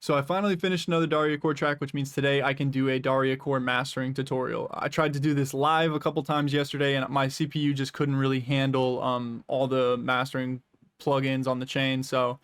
So I finally finished another Dariacore track, which means today I can do a Dariacore mastering tutorial. I tried to do this live a couple times yesterday, and my CPU just couldn't really handle all the mastering plugins on the chain. So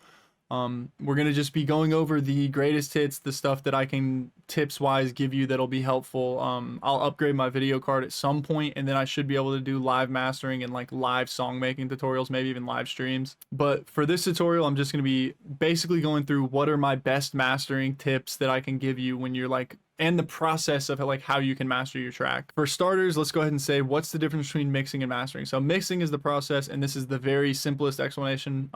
we're gonna just be going over the greatest hits, the stuff that I can tips wise give you that'll be helpful. I'll upgrade my video card at some point, and then I should be able to do live mastering and like live song making tutorials, maybe even live streams. But for this tutorial, I'm just gonna be basically going through what are my best mastering tips that I can give you when you're like, and the process of like how you can master your track. For starters, let's go ahead and say what's the difference between mixing and mastering. So mixing is the process, and this is the very simplest explanation.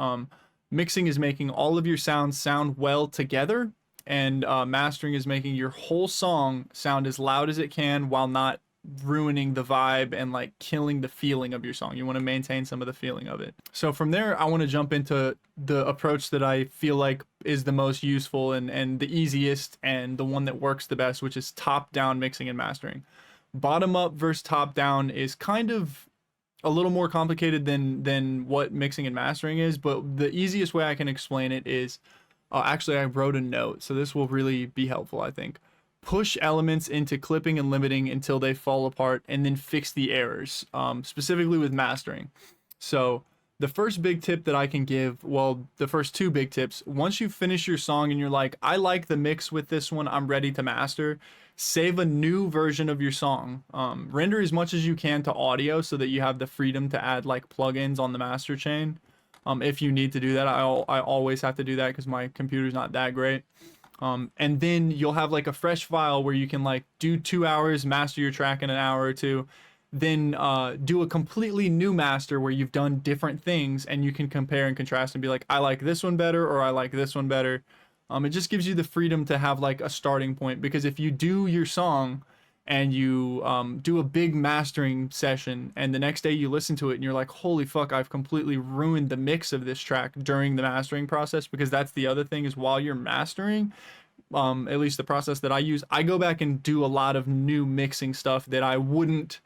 Mixing is making all of your sounds sound well together, and mastering is making your whole song sound as loud as it can while not ruining the vibe and like killing the feeling of your song. You want to maintain some of the feeling of it. So from there, I want to jump into the approach that I feel like is the most useful and the easiest and the one that works the best, which is top-down mixing and mastering. Bottom up versus top down is kind of a little more complicated than what mixing and mastering is, but the easiest way I can explain it is actually I wrote a note, so this will really be helpful. I think push elements into clipping and limiting until they fall apart, and then fix the errors, specifically with mastering. So the first big tip that I can give, well, the first two big tips, once you finish your song and you're like, I like the mix with this one, I'm ready to master, save a new version of your song. Render as much as you can to audio so that you have the freedom to add like plugins on the master chain. If you need to do that, I always have to do that because my computer's not that great. And then you'll have like a fresh file where you can like do 2 hours, master your track in an hour or two, then do a completely new master where you've done different things, and you can compare and contrast and be like, I like this one better, or I like this one better. It just gives you the freedom to have like a starting point, because if you do your song and you do a big mastering session and the next day you listen to it and you're like, holy fuck, I've completely ruined the mix of this track during the mastering process, because that's the other thing is while you're mastering, at least the process that I use, I go back and do a lot of new mixing stuff that I wouldn't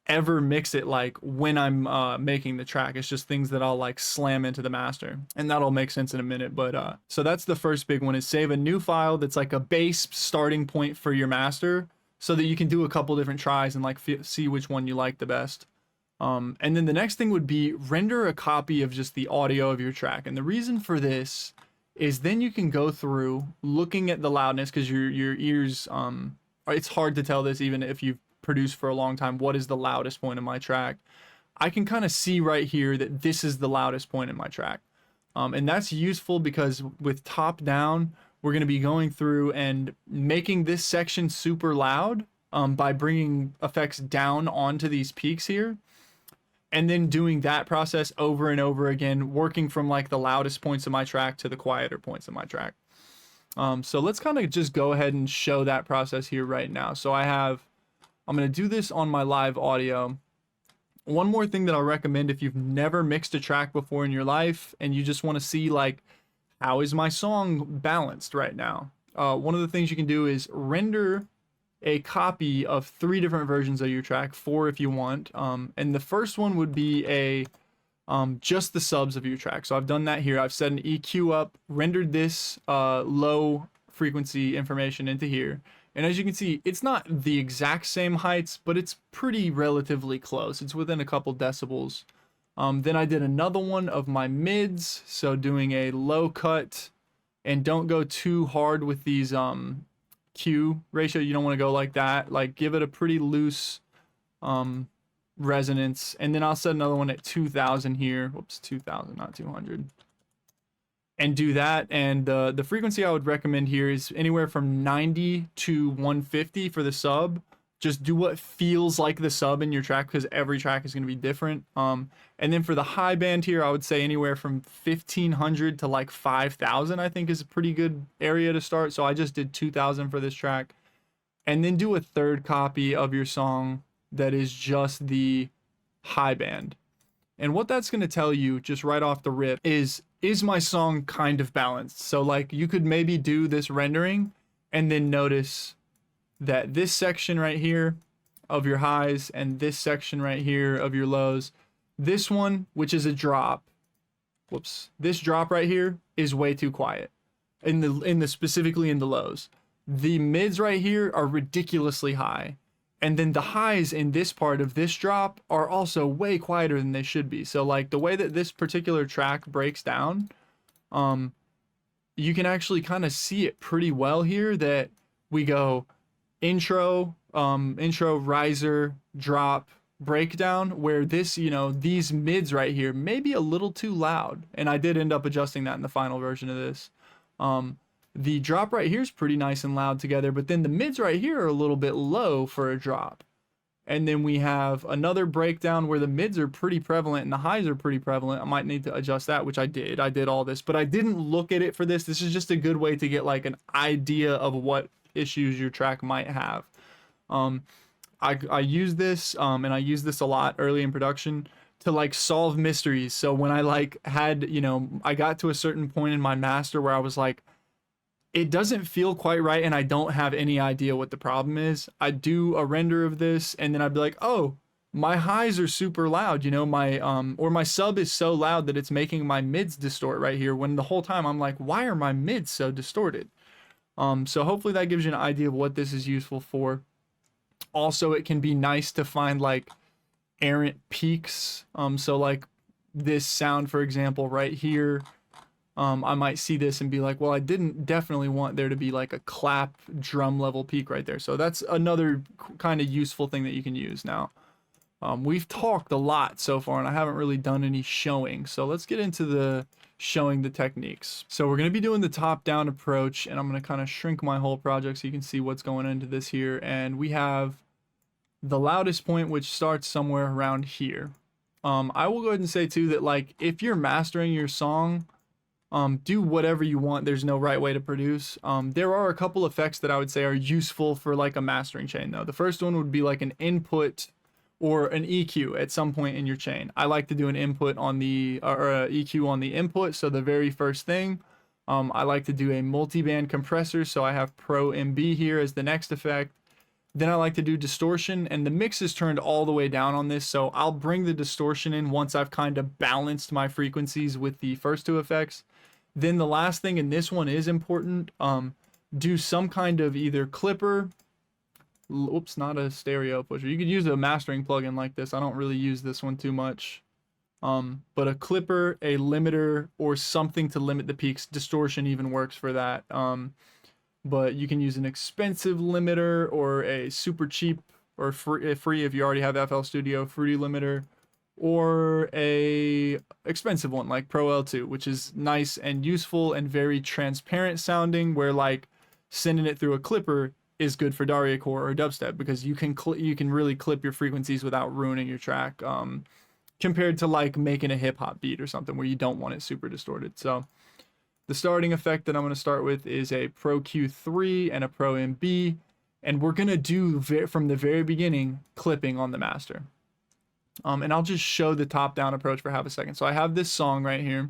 ever mix it like when I'm making the track. It's just things that I'll like slam into the master, and that'll make sense in a minute. But so that's the first big one, is save a new file that's like a base starting point for your master, so that you can do a couple different tries and like see which one you like the best. And then the next thing would be render a copy of just the audio of your track, and the reason for this is then you can go through looking at the loudness, because your ears it's hard to tell this even if you've produced for a long time, what is the loudest point in my track. I can kind of see right here that this is the loudest point in my track, and that's useful because with top down we're going to be going through and making this section super loud by bringing effects down onto these peaks here, and then doing that process over and over again, working from like the loudest points of my track to the quieter points of my track. So let's kind of just go ahead and show that process here right now. So I'm going to do this on my live audio. One more thing that I'll recommend if you've never mixed a track before in your life and you just want to see like, how is my song balanced right now? One of the things you can do is render a copy of 3 different versions of your track, 4 if you want. And the first one would be just the subs of your track. So I've done that here. I've set an EQ up, rendered this low frequency information into here. And as you can see, it's not the exact same heights, but it's pretty relatively close. It's within a couple decibels. Then I did another one of my mids, so doing a low cut, and don't go too hard with these Q ratio. You don't want to go like that. Like give it a pretty loose resonance. And then I'll set another one at 2000 here. Whoops, 2000, not 200. And do that, and the frequency I would recommend here is anywhere from 90 to 150 for the sub. Just do what feels like the sub in your track, because every track is going to be different. And then for the high band here, I would say anywhere from 1500 to like 5000 I think is a pretty good area to start. So I just did 2000 for this track. And then do a third copy of your song that is just the high band. And what that's going to tell you just right off the rip is my song kind of balanced? So like you could maybe do this rendering and then notice that this section right here of your highs and this section right here of your lows, this one, which is a drop, this drop right here is way too quiet. specifically in the lows. The mids right here are ridiculously high. And then the highs in this part of this drop are also way quieter than they should be. So like the way that this particular track breaks down, you can actually kind of see it pretty well here, that we go intro, riser, drop, breakdown, where this, you know, these mids right here may be a little too loud. And I did end up adjusting that in the final version of this. The drop right here is pretty nice and loud together, but then the mids right here are a little bit low for a drop. And then we have another breakdown where the mids are pretty prevalent and the highs are pretty prevalent. I might need to adjust that, which I did. I did all this, but I didn't look at it for this. This is just a good way to get like an idea of what issues your track might have. I use this, and I use this a lot early in production to like solve mysteries. So when I like had, you know, I got to a certain point in my master where I was like, it doesn't feel quite right and I don't have any idea what the problem is, I'd do a render of this and then I'd be like, oh, my highs are super loud, you know, my or my sub is so loud that it's making my mids distort right here, when the whole time I'm like, why are my mids so distorted? So hopefully that gives you an idea of what this is useful for. Also, it can be nice to find like errant peaks. So like this sound, for example, right here, I might see this and be like, well, I didn't definitely want there to be like a clap drum level peak right there. So that's another kind of useful thing that you can use. Now, we've talked a lot so far and I haven't really done any showing. So let's get into the showing the techniques. So we're going to be doing the top down approach, and I'm going to kind of shrink my whole project so you can see what's going into this here. And we have the loudest point, which starts somewhere around here. I will go ahead and say too that like if you're mastering your song, do whatever you want. There's no right way to produce. There are a couple effects that I would say are useful for like a mastering chain though. The first one would be like an input or an EQ at some point in your chain. I like to do an input on the or a EQ on the input. So the very first thing, I like to do a multiband compressor. So I have Pro MB here as the next effect. Then I like to do distortion, and the mix is turned all the way down on this. So I'll bring the distortion in once I've kind of balanced my frequencies with the first two effects. Then the last thing, and this one is important, do some kind of either clipper, oops, not a stereo pusher. You could use a mastering plugin like this. I don't really use this one too much. But a clipper, a limiter, or something to limit the peaks. Distortion even works for that. But you can use an expensive limiter or a super cheap or free if you already have FL Studio, Fruity limiter, or a expensive one like Pro L2, which is nice and useful and very transparent sounding, where like sending it through a clipper is good for Dariacore or Dubstep because you can really clip your frequencies without ruining your track, compared to like making a hip hop beat or something where you don't want it super distorted. So the starting effect that I'm going to start with is a Pro Q3 and a Pro MB, and we're going to do from the very beginning clipping on the master. And I'll just show the top down approach for half a second. So I have this song right here.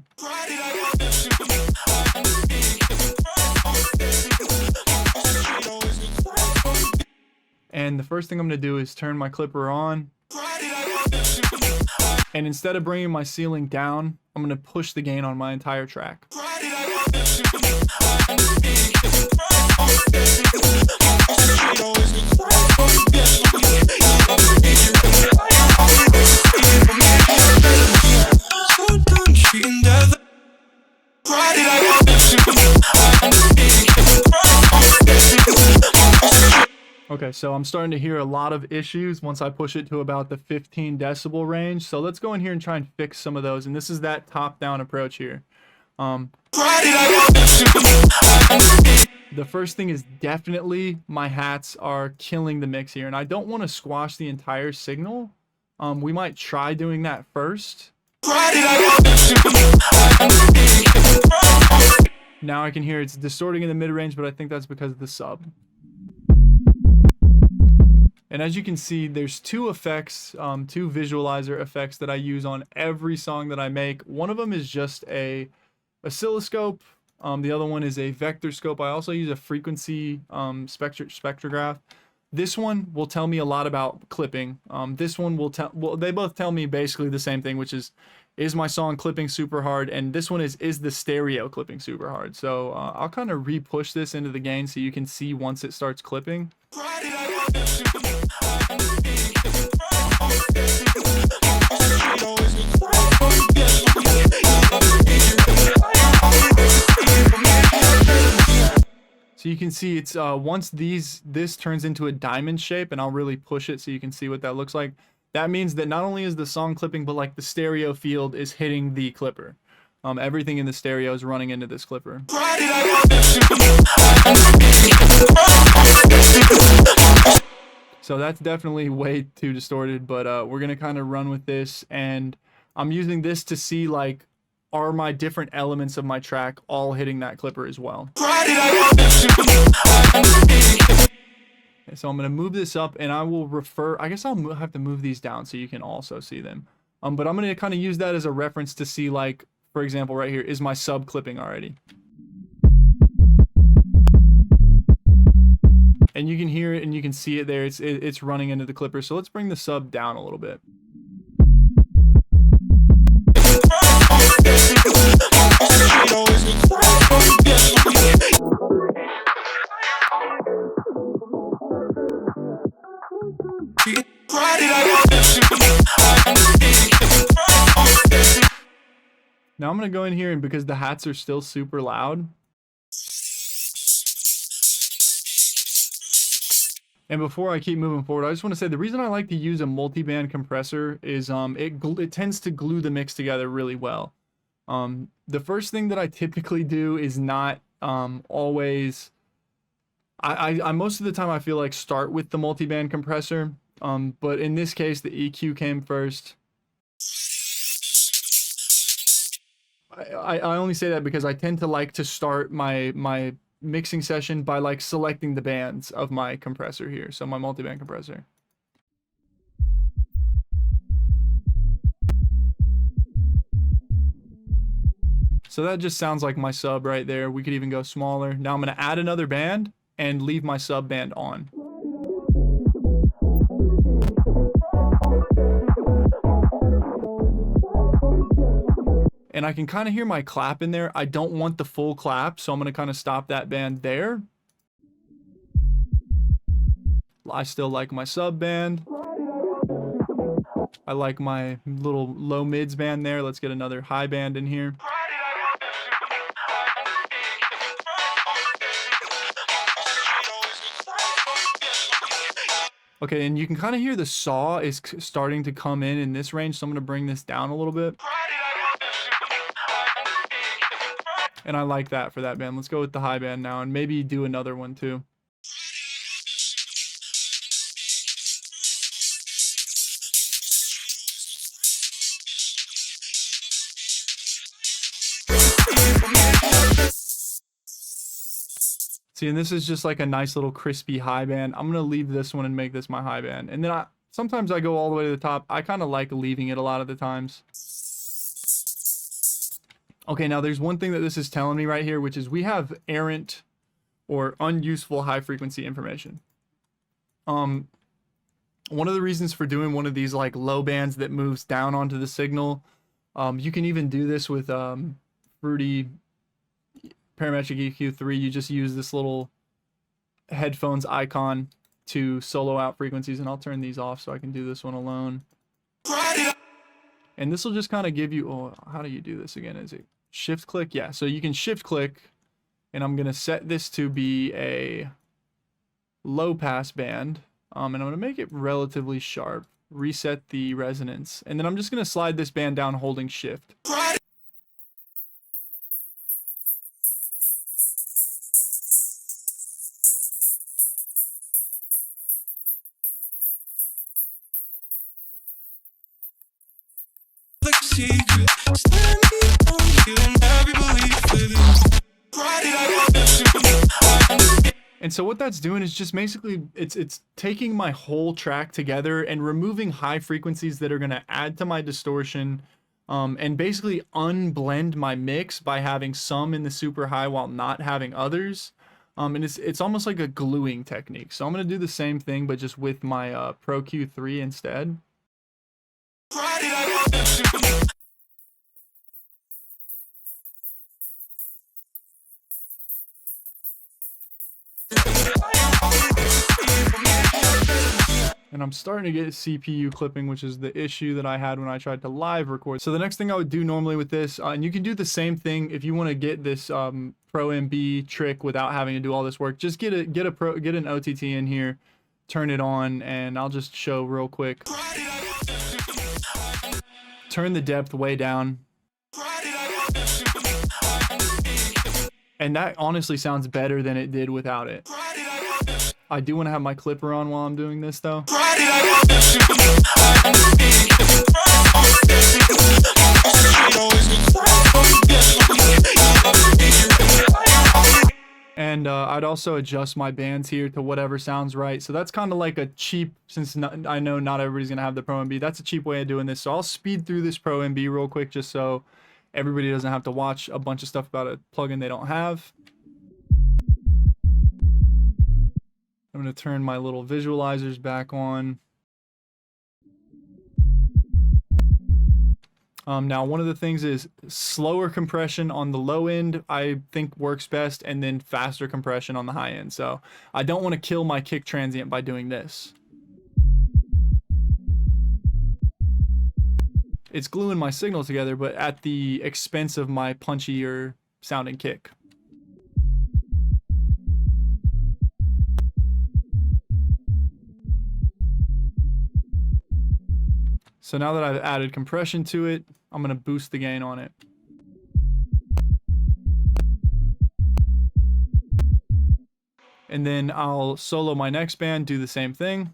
And the first thing I'm going to do is turn my clipper on. And instead of bringing my ceiling down, I'm going to push the gain on my entire track. Okay, so I'm starting to hear a lot of issues once I push it to about the 15 decibel range. So let's go in here and try and fix some of those. And this is that top-down approach here. The first thing is definitely my hats are killing the mix here. And I don't want to squash the entire signal. We might try doing that first. Now I can hear it's distorting in the mid-range, but I think that's because of the sub. And as you can see, there's two effects, two visualizer effects that I use on every song that I make. One of them is just a oscilloscope. The other one is a vector scope. I also use a frequency spectrograph. This one will tell me a lot about clipping. This one will tell, well, they both tell me basically the same thing, which is is my song clipping super hard, and this one is the stereo clipping super hard. So I'll kind of re-push this into the gain so you can see once it starts clipping. So you can see it's once this turns into a diamond shape, and I'll really push it so you can see what that looks like. That means that not only is the song clipping, but like the stereo field is hitting the clipper. Everything in the stereo is running into this clipper. So that's definitely way too distorted, but we're gonna kind of run with this, and I'm using this to see like, are my different elements of my track all hitting that clipper as well. Okay, so I'm going to move this up, and I will I guess I'll have to move these down so you can also see them. But I'm going to kind of use that as a reference to see, like, for example, right here, is my sub clipping already? And you can hear it and you can see it there. It's running into the clipper. So let's bring the sub down a little bit. Now I'm going to go in here, and because the hats are still super loud, and before I keep moving forward, I just want to say the reason I like to use a multiband compressor is it tends to glue the mix together really well. The first thing that I typically do is not always, I most of the time I feel like start with the multiband compressor, but in this case the EQ came first. I only say that because I tend to like to start my mixing session by like selecting the bands of my compressor here, so my multiband compressor. So that just sounds like my sub right there. We could even go smaller. Now I'm going to add another band and leave my sub band on. And I can kind of hear my clap in there. I don't want the full clap, so I'm going to kind of stop that band there. I still like my sub band. I like my little low mids band there. Let's get another high band in here. Okay, and you can kind of hear the saw is starting to come in this range, so I'm going to bring this down a little bit. And I like that for that band. Let's go with the high band now, and maybe do another one too. See, and this is just like a nice little crispy high band. I'm gonna leave this one and make this my high band. And then sometimes I go all the way to the top. I kind of like leaving it a lot of the times. Okay, now there's one thing that this is telling me right here, which is we have errant or unuseful high frequency information. One of the reasons for doing one of these like low bands that moves down onto the signal, you can even do this with Fruity Parametric EQ3. You just use this little headphones icon to solo out frequencies, and I'll turn these off so I can do this one alone. And this will just kind of give you, oh, how do you do this again? Is it shift click? Yeah, so you can shift click, and I'm going to set this to be a low pass band, and I'm going to make it relatively sharp, reset the resonance, and then I'm just going to slide this band down holding shift. And so what that's doing is just basically it's taking my whole track together and removing high frequencies that are going to add to my distortion, and basically unblend my mix by having some in the super high while not having others. And it's almost like a gluing technique. So I'm going to do the same thing, but just with my Pro Q3 instead. And I'm starting to get CPU clipping, which is the issue that I had when I tried to live record. So the next thing I would do normally with this, and you can do the same thing if you want to get this Pro MB trick without having to do all this work. Just get an OTT in here, turn it on, and I'll just show real quick. Turn the depth way down. And that honestly sounds better than it did without it. I do want to have my clipper on while I'm doing this though. And I'd also adjust my bands here to whatever sounds right. So that's kind of like a cheap, since I know not everybody's going to have the Pro MB, that's a cheap way of doing this. So I'll speed through this Pro MB real quick just so everybody doesn't have to watch a bunch of stuff about a plugin they don't have. I'm going to turn my little visualizers back on. Now, one of the things is slower compression on the low end, I think works best, and then faster compression on the high end. So I don't want to kill my kick transient by doing this. It's gluing my signal together, but at the expense of my punchier sounding kick. So now that I've added compression to it, I'm going to boost the gain on it. And then I'll solo my next band, do the same thing.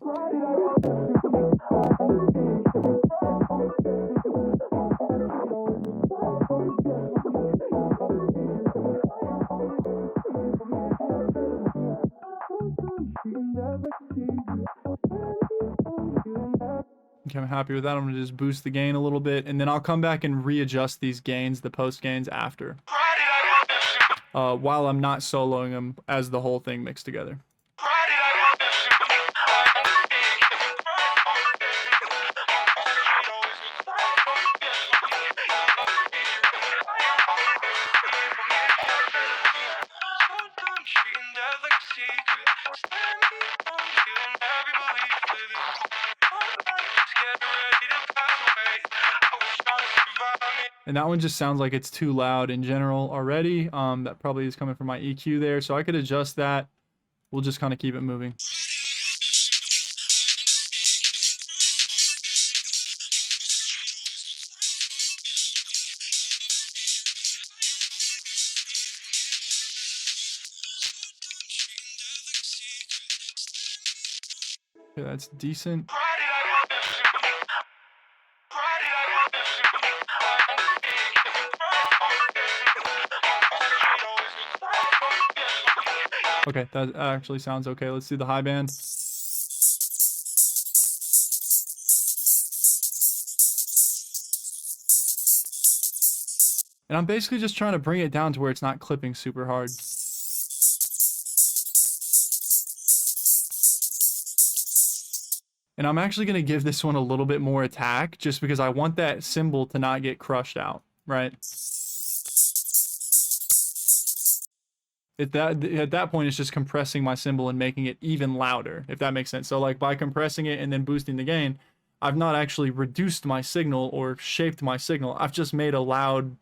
Okay, I'm happy with that. I'm gonna just boost the gain a little bit, and then I'll come back and readjust these gains, the post gains after, while I'm not soloing them as the whole thing mixed together. And that one just sounds like it's too loud in general already. That probably is coming from my EQ there, so I could adjust that. We'll just kind of keep it moving. Okay, that's decent. Okay, that actually sounds okay. Let's do the high band. And I'm basically just trying to bring it down to where it's not clipping super hard. And I'm actually going to give this one a little bit more attack just because I want that cymbal to not get crushed out, right? At that point, it's just compressing my cymbal and making it even louder, if that makes sense. So like by compressing it and then boosting the gain, I've not actually reduced my signal or shaped my signal. I've just made a loud,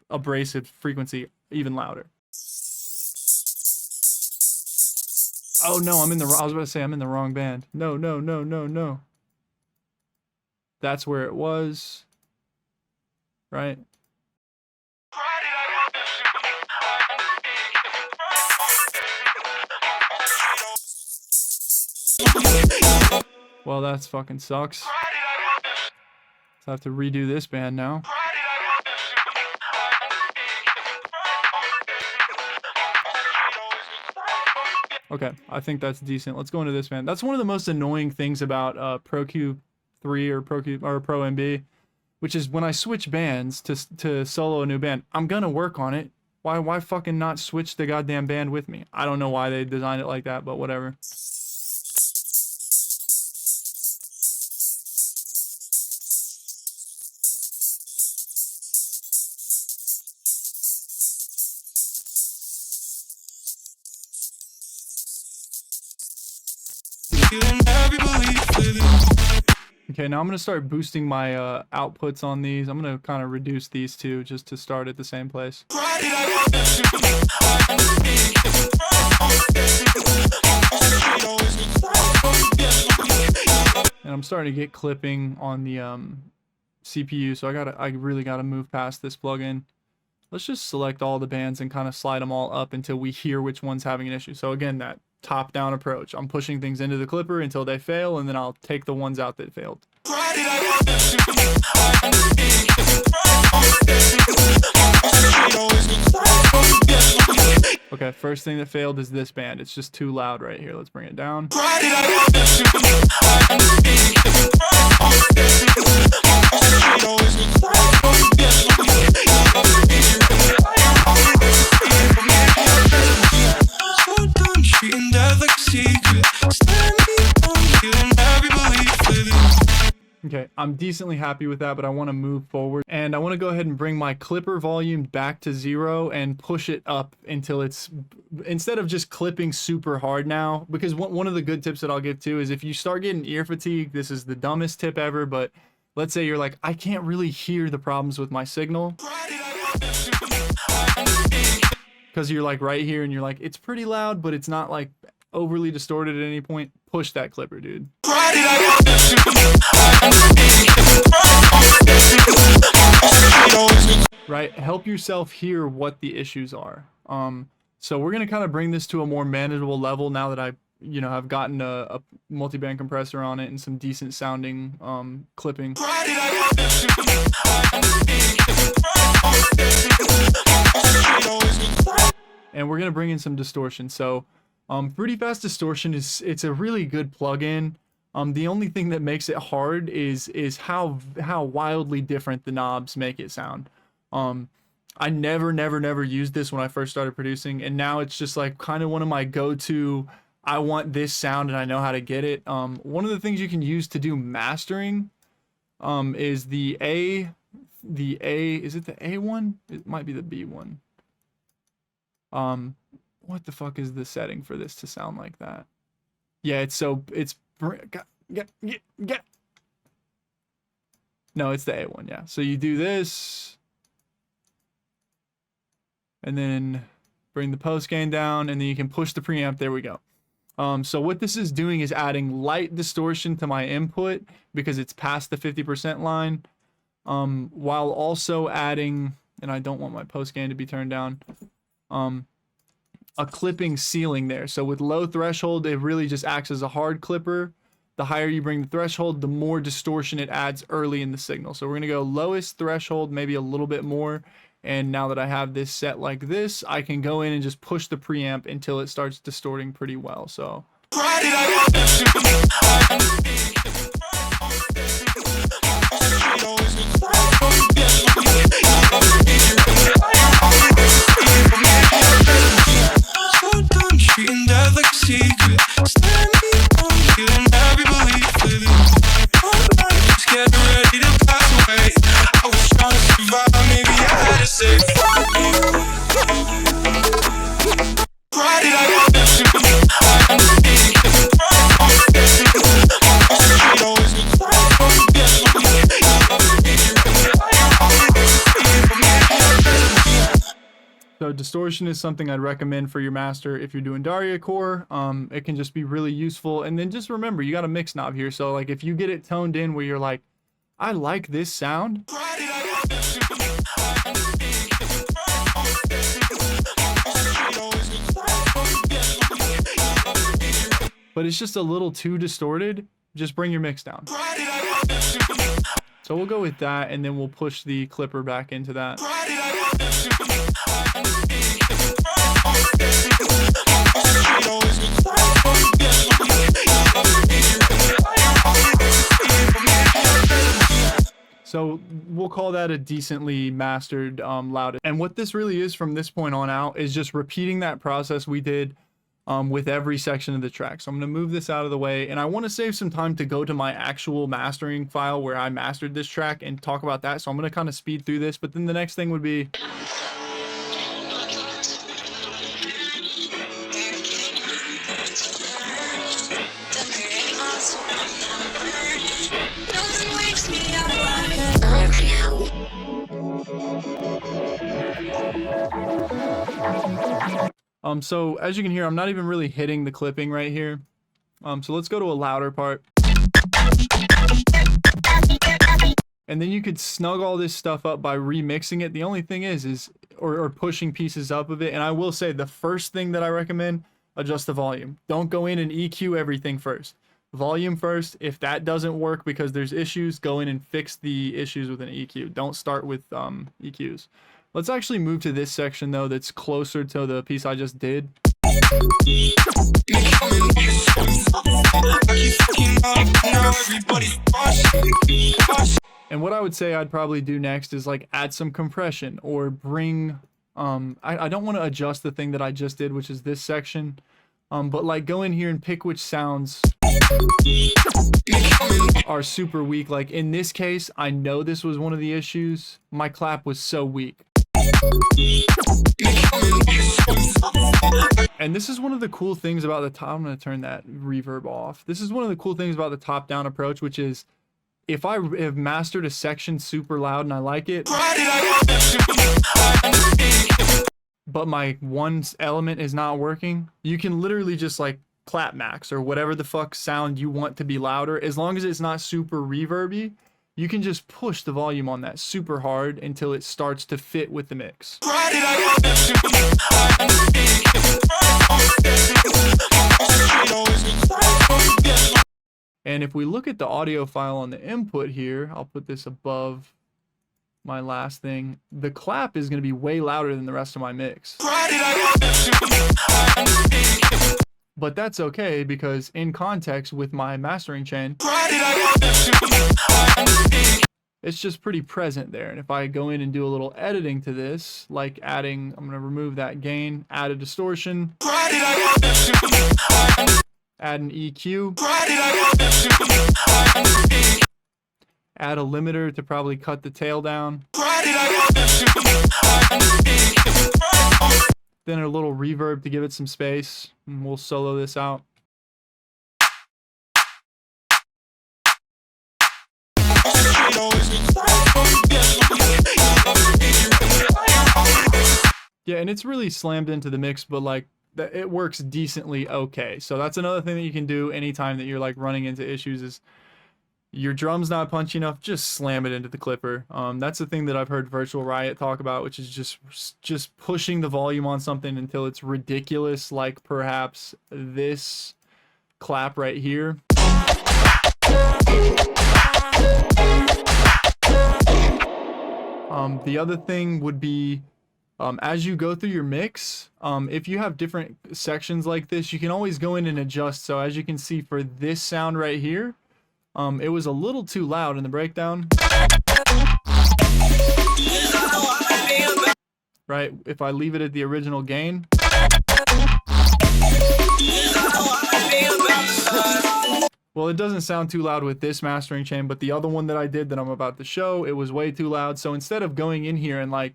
abrasive frequency even louder. Oh no, I was about to say I'm in the wrong band. No. That's where it was. Right? Well, that's fucking sucks. So I have to redo this band now. Okay, I think that's decent. Let's go into this band. That's one of the most annoying things about Pro Q3 or Pro MB, which is when I switch bands to solo a new band, I'm gonna work on it. Why fucking not switch the goddamn band with me? I don't know why they designed it like that, but whatever. Okay, now I'm going to start boosting my outputs on these. I'm going to kind of reduce these two just to start at the same place. And I'm starting to get clipping on the CPU, so I really gotta move past this plugin. Let's just select all the bands and kind of slide them all up until we hear which one's having an issue. So again, that top-down approach. I'm pushing things into the clipper until they fail, and then I'll take the ones out that failed. Okay, first thing that failed is this band. It's just too loud right here. Let's bring it down. Okay, I'm decently happy with that, but I want to move forward. And I want to go ahead and bring my clipper volume back to 0 and push it up until it's, instead of just clipping super hard now, because one of the good tips that I'll give too is if you start getting ear fatigue, this is the dumbest tip ever, but let's say you're like, I can't really hear the problems with my signal. Because you're like right here and you're like, it's pretty loud, but it's not like overly distorted at any point. Push that clipper, dude. Right, help yourself hear what the issues are. So we're gonna kind of bring this to a more manageable level now that I've gotten a multiband compressor on it and some decent sounding clipping. And we're gonna bring in some distortion. So Pretty Fast Distortion it's a really good plugin. The only thing that makes it hard is how wildly different the knobs make it sound. I never used this when I first started producing, and now it's just like kind of one of my go-to, I want this sound and I know how to get it. One of the things you can use to do mastering is the A, is it the A one? It might be the B one. What the fuck is the setting for this to sound like that? Yeah, no, it's the A one, yeah. So you do this, and then bring the post gain down, and then you can push the preamp. There we go. So what this is doing is adding light distortion to my input because it's past the 50% line, while also adding, and I don't want my post gain to be turned down, a clipping ceiling there. So with low threshold, it really just acts as a hard clipper. The higher you bring the threshold, the more distortion it adds early in the signal. So we're gonna go lowest threshold, maybe a little bit more. And now that I have this set like this, I can go in and just push the preamp until it starts distorting pretty well. So distortion is something I'd recommend for your master if you're doing Dariacore. It can just be really useful. And then just remember, you got a mix knob here. So like if you get it toned in where you're like, I like this sound, but it's just a little too distorted, just bring your mix down. So we'll go with that, and then we'll push the clipper back into that. So we'll call that a decently mastered loud. And what this really is from this point on out is just repeating that process we did with every section of the track. So I'm going to move this out of the way, and I want to save some time to go to my actual mastering file where I mastered this track and talk about that. So I'm going to kind of speed through this, but then the next thing would be So as you can hear, I'm not even really hitting the clipping right here. So let's go to a louder part. And then you could snug all this stuff up by remixing it. The only thing is or pushing pieces up of it. And I will say the first thing that I recommend, adjust the volume. Don't go in and EQ everything first. Volume first. If that doesn't work because there's issues, go in and fix the issues with an EQ. Don't start with EQs. Let's actually move to this section though that's closer to the piece I just did. And what I would say I'd probably do next is like add some compression or bring I don't want to adjust the thing that I just did, which is this section, but like go in here and pick which sounds are super weak. Like in this case, I know this was one of the issues. My clap was so weak. And this is one of the cool things about the top. I'm going to turn that reverb off. This is one of the cool things about the top-down approach, which is if I have mastered a section super loud and I like it, but my one element is not working, you can literally just like clap max or whatever the fuck sound you want to be louder. As long as it's not super reverby, you can just push the volume on that super hard until it starts to fit with the mix. And if we look at the audio file on the input here, I'll put this above my last thing. The clap is going to be way louder than the rest of my mix. But that's okay because in context with my mastering chain, it's just pretty present there. And if I go in and do a little editing to this, like adding, I'm going to remove that gain, add a distortion, add an EQ, add a limiter to probably cut the tail down, then a little reverb to give it some space, and we'll solo this out. Yeah, and it's really slammed into the mix, but like it works decently okay. So that's another thing that you can do anytime that you're like running into issues is your drum's not punchy enough, just slam it into the clipper. That's the thing that I've heard Virtual Riot talk about, which is just pushing the volume on something until it's ridiculous, like perhaps this clap right here. The other thing would be as you go through your mix, if you have different sections like this, you can always go in and adjust. So as you can see for this sound right here, it was a little too loud in the breakdown. Right, if I leave it at the original gain. Well, it doesn't sound too loud with this mastering chain, but the other one that I did that I'm about to show, it was way too loud. So instead of going in here and like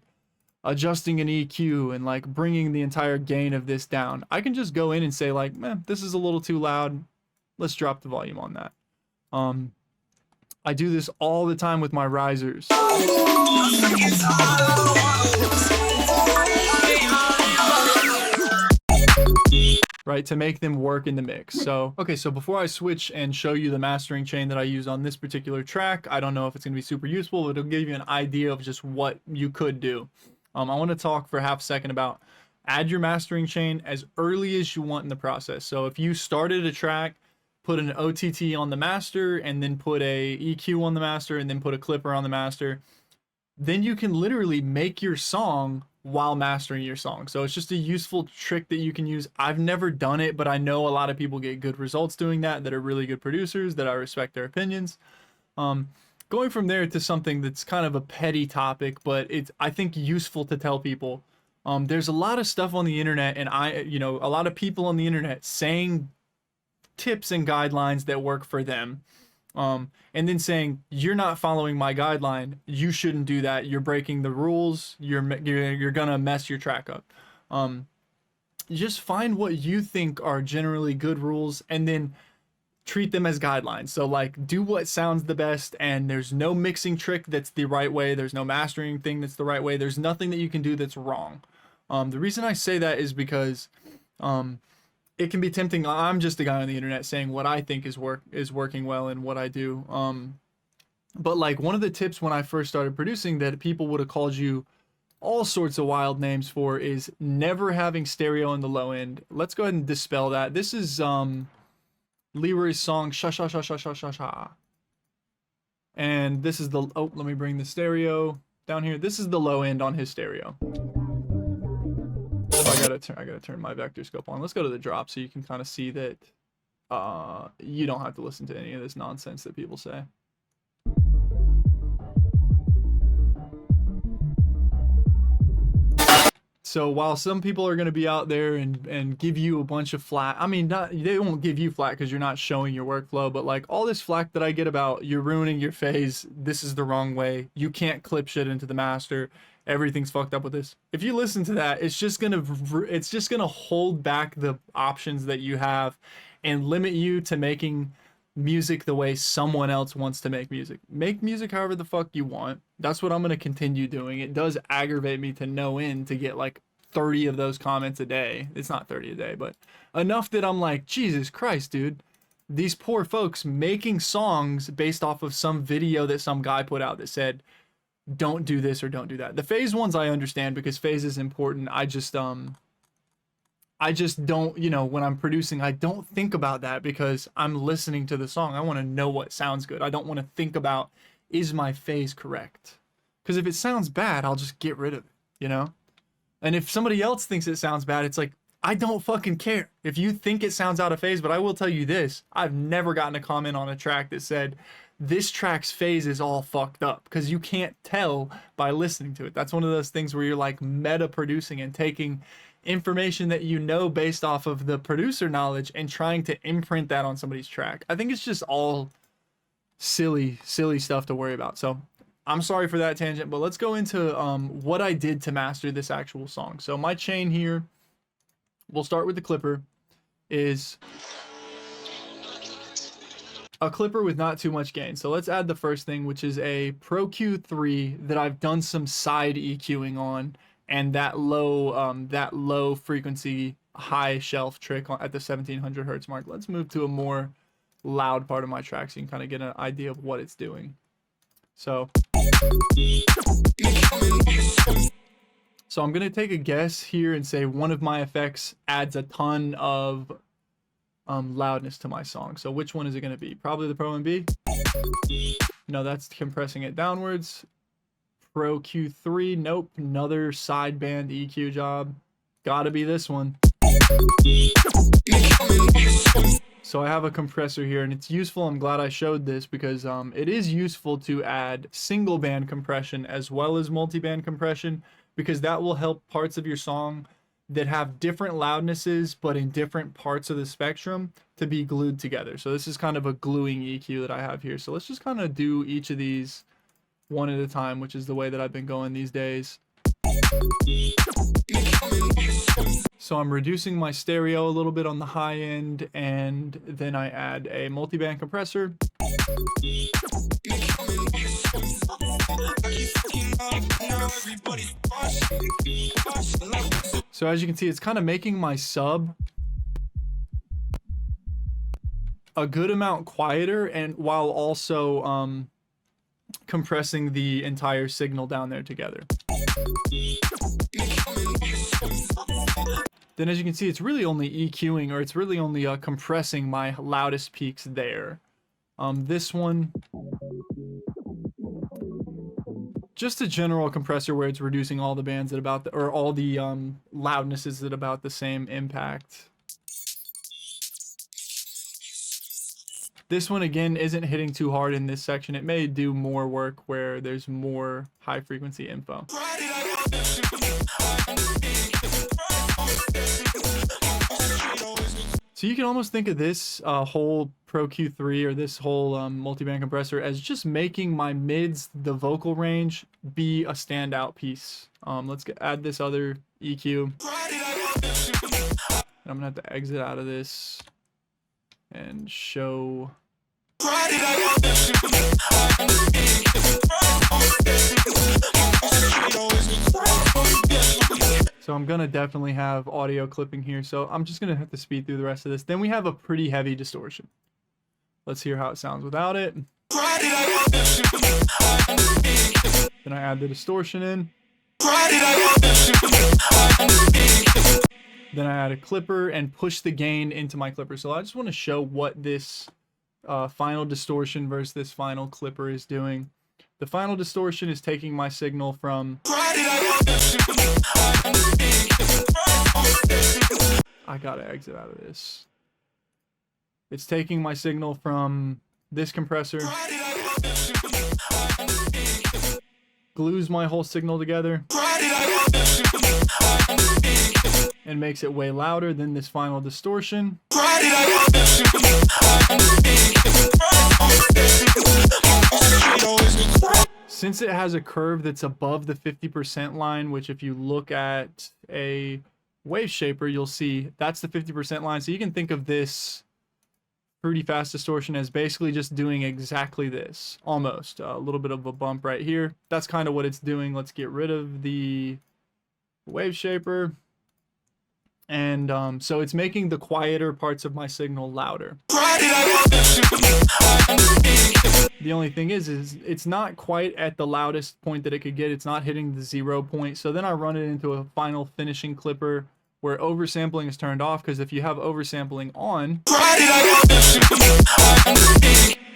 adjusting an EQ and like bringing the entire gain of this down, I can just go in and say like, man, this is a little too loud. Let's drop the volume on that. I do this all the time with my risers. Right, to make them work in the mix. So, okay, so before I switch and show you the mastering chain that I use on this particular track, I don't know if it's gonna be super useful, but it'll give you an idea of just what you could do. I want to talk for half a second about add your mastering chain as early as you want in the process. So if you started a track, put an OTT on the master, and then put a EQ on the master, and then put a clipper on the master, then you can literally make your song while mastering your song. So it's just a useful trick that you can use. I've never done it, but I know a lot of people get good results doing that are really good producers, that I respect their opinions. Going from there to something that's kind of a petty topic, but it's, I think, useful to tell people. There's a lot of stuff on the internet, and a lot of people on the internet saying tips and guidelines that work for them. And then saying, you're not following my guideline, you shouldn't do that, you're breaking the rules, you're gonna mess your track up. Just find what you think are generally good rules, and then treat them as guidelines. So like, do what sounds the best, and there's no mixing trick that's the right way. There's no mastering thing that's the right way. There's nothing that you can do that's wrong. The reason I say that is because it can be tempting. I'm just a guy on the internet saying what I think is working well in what I do. But like, one of the tips when I first started producing that people would have called you all sorts of wild names for is never having stereo in the low end. Let's go ahead and dispel that. This is Leroy's song Sha Sha Sha Sha Sha Sha Sha. And this is the, oh, let me bring the stereo down here. This is the low end on his stereo. So I gotta turn my vector scope on. Let's go to the drop so you can kind of see that you don't have to listen to any of this nonsense that people say. So while some people are going to be out there and give you a bunch of flack, I mean, they won't give you flack because you're not showing your workflow, but like all this flack that I get about you're ruining your phase, this is the wrong way, you can't clip shit into the master, everything's fucked up with this. If you listen to that, it's just gonna hold back the options that you have and limit you to making music the way someone else wants to make music. Make music however the fuck you want. That's what I'm going to continue doing. It does aggravate me to no end to get like 30 of those comments a day. It's not 30 a day, but enough that I'm like, Jesus Christ, dude. These poor folks making songs based off of some video that some guy put out that said, don't do this or don't do that. The phase ones I understand because phase is important. I just don't, you know, when I'm producing, I don't think about that because I'm listening to the song. I want to know what sounds good. I don't want to think about, is my phase correct? Because if it sounds bad, I'll just get rid of it, you know? And if somebody else thinks it sounds bad, it's like, I don't fucking care if you think it sounds out of phase. But I will tell you this, I've never gotten a comment on a track that said, this track's phase is all fucked up, because you can't tell by listening to it. That's one of those things where you're like meta producing and taking information that you know based off of the producer knowledge and trying to imprint that on somebody's track. I think it's just all silly stuff to worry about. So I'm sorry for that tangent, but let's go into what I did to master this actual song. So my chain here, we'll start with the clipper, is a clipper with not too much gain. So let's add the first thing, which is a Pro Q3 that I've done some side EQing on, and that low frequency high shelf trick at the 1700 hertz mark. Let's move to a more loud part of my track so you can kind of get an idea of what it's doing. So I'm gonna take a guess here and say one of my effects adds a ton of loudness to my song. So which one is it gonna be? Probably the Pro MB. No, that's compressing it downwards. Pro Q3, nope, another sideband EQ job. Gotta be this one. So I have a compressor here, and it's useful. I'm glad I showed this because it is useful to add single band compression as well as multi-band compression, because that will help parts of your song that have different loudnesses but in different parts of the spectrum to be glued together. So this is kind of a gluing EQ that I have here. So let's just kind of do each of these one at a time, which is the way that I've been going these days. So I'm reducing my stereo a little bit on the high end, and then I add a multi-band compressor. So as you can see, it's kind of making my sub a good amount quieter, and while also compressing the entire signal down there together. Then as you can see, it's really only EQing, or it's really only compressing my loudest peaks there. This one, just a general compressor where it's reducing all the bands at about the, or all the loudnesses at about the same impact. This one again isn't hitting too hard in this section. It may do more work where there's more high frequency info. So you can almost think of this whole Pro Q3 or this whole multi-band compressor as just making my mids, the vocal range, be a standout piece. Let's add this other EQ. And I'm gonna have to exit out of this. and show. So I'm gonna definitely have audio clipping here, so I'm just gonna have to speed through the rest of this. Then we have a pretty heavy distortion. Let's hear how it sounds without it. Then I add the distortion in. Then I add a clipper and push the gain into my clipper. So I just want to show what this final distortion versus this final clipper is doing. The final distortion is taking my signal from... I gotta exit out of this. It's taking my signal from this compressor, glues my whole signal together, and makes it way louder than this final distortion. Since it has a curve that's above the 50% line, which if you look at a wave shaper, you'll see that's the 50% line. So you can think of this pretty fast distortion as basically just doing exactly this, almost a little bit of a bump right here. That's kind of what it's doing. Let's get rid of the wave shaper. And so it's making the quieter parts of my signal louder. The only thing is it's not quite at the loudest point that it could get. It's not hitting the 0 point. So then I run it into a final finishing clipper where oversampling is turned off, because if you have oversampling on,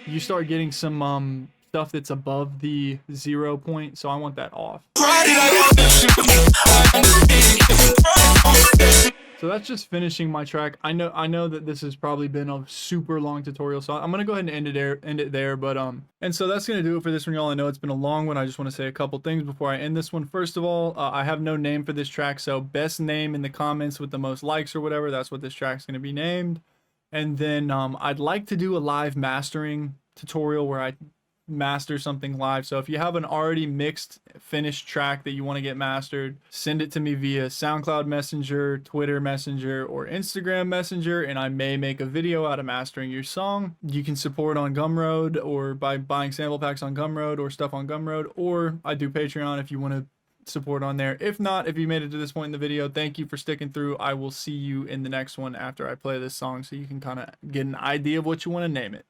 you start getting some stuff that's above the 0 point, so I want that off. So that's just finishing my track. I know that this has probably been a super long tutorial, so I'm gonna go ahead and end it there. But and so that's gonna do it for this one, y'all. I know it's been a long one. I just want to say a couple things before I end this one. First of all, I have no name for this track, so best name in the comments with the most likes or whatever, that's what this track's gonna be named. And then I'd like to do a live mastering tutorial where I master something live. So if you have an already mixed finished track that you want to get mastered, send it to me via SoundCloud Messenger, Twitter Messenger, or Instagram Messenger, and I may make a video out of mastering your song. You can support on Gumroad or by buying sample packs on Gumroad or stuff on Gumroad, or I do Patreon if you want to support on there. If not, if you made it to this point in the video, thank you for sticking through. I will see you in the next one after I play this song, so you can kind of get an idea of what you want to name it.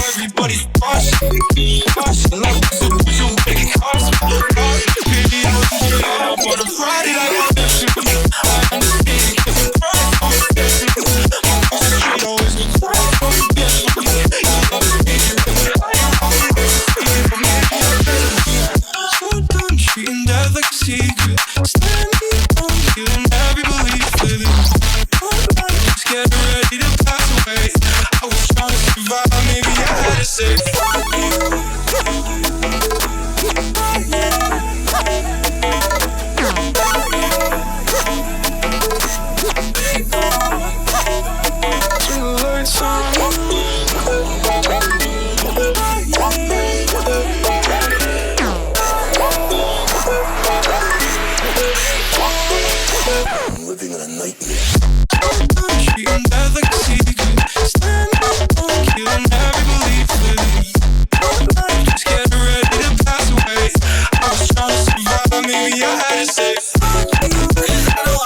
Everybody's watching like it's a visual big cars. But a Friday like so done treating death like a secret. Standing on, killing every belief with it. Just getting ready to pass away. I was trying to survive, maybe I had to say fuck you. I'm living in a nightmare. Treating death like a secret. Standing on, killing every belief with it. Just getting ready to pass away. I was trying to survive, maybe I had to say fuck you. 'Cause I know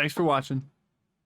Thanks for watching.